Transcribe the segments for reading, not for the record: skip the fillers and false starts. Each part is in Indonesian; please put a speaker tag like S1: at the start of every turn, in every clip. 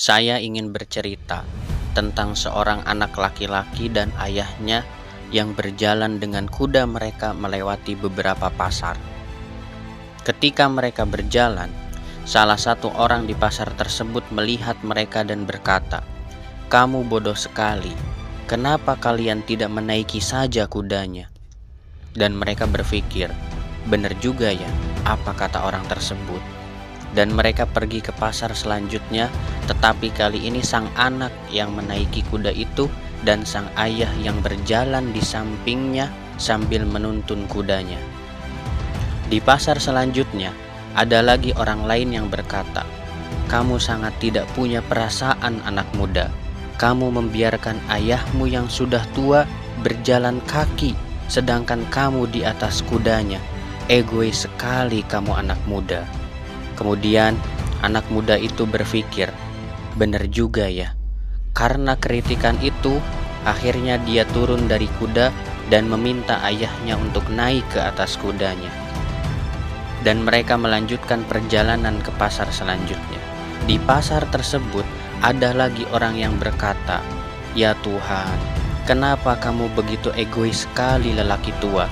S1: Saya ingin bercerita tentang seorang anak laki-laki dan ayahnya yang berjalan dengan kuda mereka melewati beberapa pasar. Ketika mereka berjalan, salah satu orang di pasar tersebut melihat mereka dan berkata, "Kamu bodoh sekali. Kenapa kalian tidak menaiki saja kudanya?" Dan mereka berpikir, "Benar juga ya, apa kata orang tersebut." Dan mereka pergi ke pasar selanjutnya, tetapi kali ini sang anak yang menaiki kuda itu dan sang ayah yang berjalan di sampingnya sambil menuntun kudanya. Di pasar selanjutnya, ada lagi orang lain yang berkata, "Kamu sangat tidak punya perasaan, anak muda. Kamu membiarkan ayahmu yang sudah tua berjalan kaki, sedangkan kamu di atas kudanya. Egois sekali kamu, anak muda." Kemudian anak muda itu berpikir, "Benar juga ya." Karena kritikan itu, akhirnya dia turun dari kuda dan meminta ayahnya untuk naik ke atas kudanya. Dan mereka melanjutkan perjalanan ke pasar selanjutnya. Di pasar tersebut ada lagi orang yang berkata, "Ya Tuhan, kenapa kamu begitu egois sekali, lelaki tua?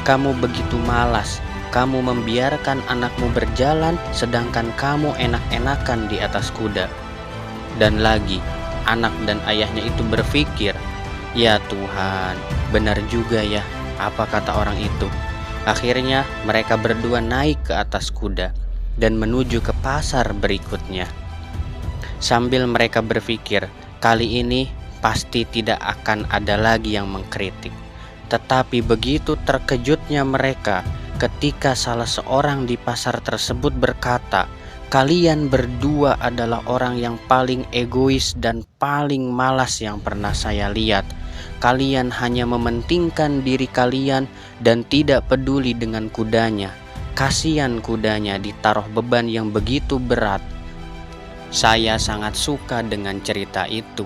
S1: Kamu begitu malas. Kamu membiarkan anakmu berjalan sedangkan kamu enak-enakan di atas kuda." Dan lagi, anak dan ayahnya itu berpikir, "Ya Tuhan, benar juga ya, apa kata orang itu." Akhirnya mereka berdua naik ke atas kuda dan menuju ke pasar berikutnya. Sambil mereka berpikir, kali ini pasti tidak akan ada lagi yang mengkritik. Tetapi begitu terkejutnya mereka ketika salah seorang di pasar tersebut berkata, "Kalian berdua adalah orang yang paling egois dan paling malas yang pernah saya lihat. Kalian hanya mementingkan diri kalian dan tidak peduli dengan kudanya. Kasihan kudanya ditaruh beban yang begitu berat." Saya sangat suka dengan cerita itu,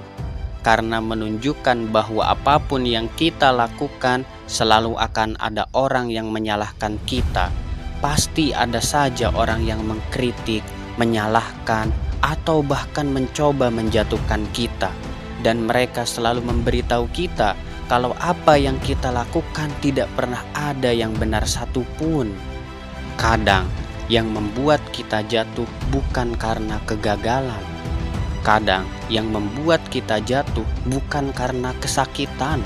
S1: karena menunjukkan bahwa apapun yang kita lakukan selalu akan ada orang yang menyalahkan kita. Pasti ada saja orang yang mengkritik, menyalahkan, atau bahkan mencoba menjatuhkan kita. Dan mereka selalu memberitahu kita kalau apa yang kita lakukan tidak pernah ada yang benar satupun. Kadang yang membuat kita jatuh bukan karena kegagalan. Kadang yang membuat kita jatuh bukan karena kesakitan.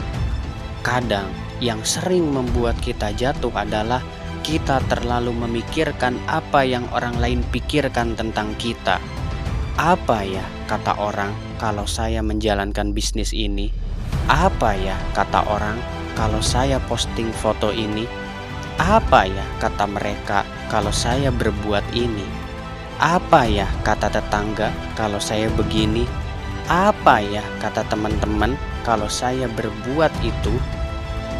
S1: Kadang yang sering membuat kita jatuh adalah kita terlalu memikirkan apa yang orang lain pikirkan tentang kita. Apa ya kata orang kalau saya menjalankan bisnis ini? Apa ya kata orang kalau saya posting foto ini? Apa ya kata mereka kalau saya berbuat ini? Apa ya kata tetangga kalau saya begini? Apa ya kata teman-teman kalau saya berbuat itu?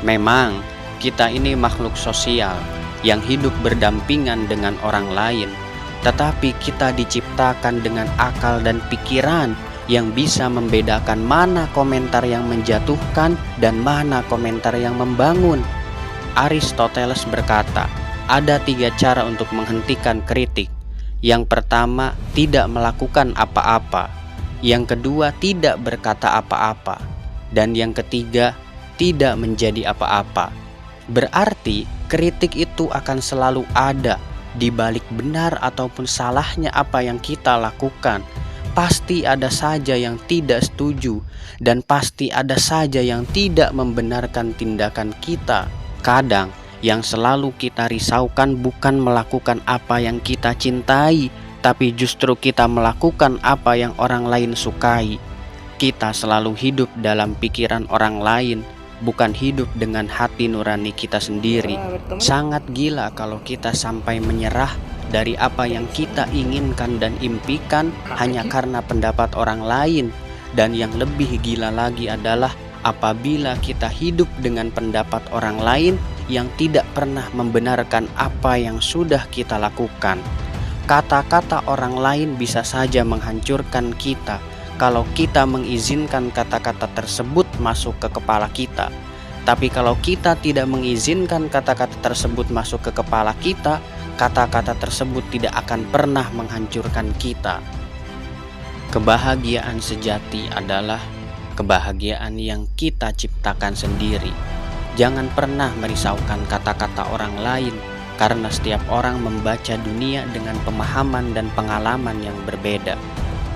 S1: Memang kita ini makhluk sosial yang hidup berdampingan dengan orang lain, tetapi kita diciptakan dengan akal dan pikiran yang bisa membedakan mana komentar yang menjatuhkan dan mana komentar yang membangun. Aristoteles berkata, ada 3 cara untuk menghentikan kritik. Yang pertama, tidak melakukan apa-apa. Yang kedua, tidak berkata apa-apa. Dan yang ketiga, tidak menjadi apa-apa. Berarti kritik itu akan selalu ada di balik benar ataupun salahnya apa yang kita lakukan. Pasti ada saja yang tidak setuju dan pasti ada saja yang tidak membenarkan tindakan kita. Kadang yang selalu kita risaukan bukan melakukan apa yang kita cintai, tapi justru kita melakukan apa yang orang lain sukai. Kita selalu hidup dalam pikiran orang lain, bukan hidup dengan hati nurani kita sendiri. Sangat gila kalau kita sampai menyerah dari apa yang kita inginkan dan impikan hanya karena pendapat orang lain. Dan yang lebih gila lagi adalah apabila kita hidup dengan pendapat orang lain yang tidak pernah membenarkan apa yang sudah kita lakukan. Kata-kata orang lain bisa saja menghancurkan kita kalau kita mengizinkan kata-kata tersebut masuk ke kepala kita. Tapi kalau kita tidak mengizinkan kata-kata tersebut masuk ke kepala kita, kata-kata tersebut tidak akan pernah menghancurkan kita. Kebahagiaan sejati adalah kebahagiaan yang kita ciptakan sendiri. Jangan pernah merisaukan kata-kata orang lain, karena setiap orang membaca dunia dengan pemahaman dan pengalaman yang berbeda.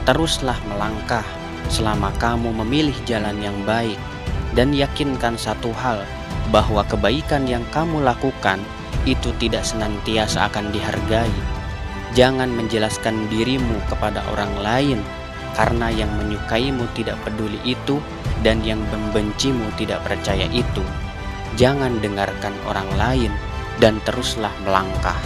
S1: Teruslah melangkah selama kamu memilih jalan yang baik, dan yakinkan satu hal, bahwa kebaikan yang kamu lakukan itu tidak senantiasa akan dihargai. Jangan menjelaskan dirimu kepada orang lain, karena yang menyukaimu tidak peduli itu, dan yang membencimu tidak percaya itu. Jangan dengarkan orang lain, dan teruslah melangkah.